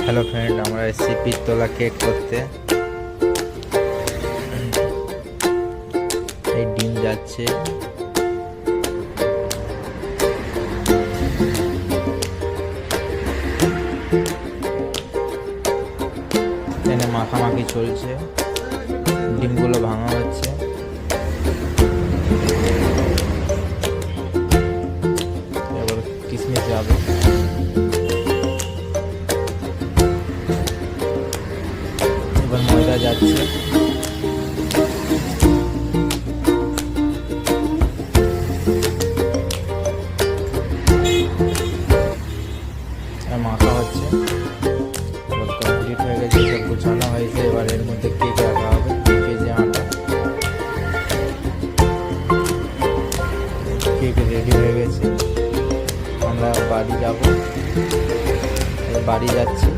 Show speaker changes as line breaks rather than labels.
Hello friend, আমরা এসেছি Pirtala cake করতে। এই ডিম যাচ্ছে, এখানে মাখামাখি চলছে, ডিমগুলো ভাঙা হচ্ছে। এবার কিশমিশ যাবে, এবার ময়দা যাচ্ছে, মাখা হচ্ছে। এবার কমপ্লিট হয়ে গেছে, সব গুছানো হয়েছে। এবার এর মধ্যে কেক রাখা হবে, 2 কেজি আটা। কেক রেডি হয়ে গেছে, আমরা বাড়ি যাব, বাড়ি যাচ্ছি।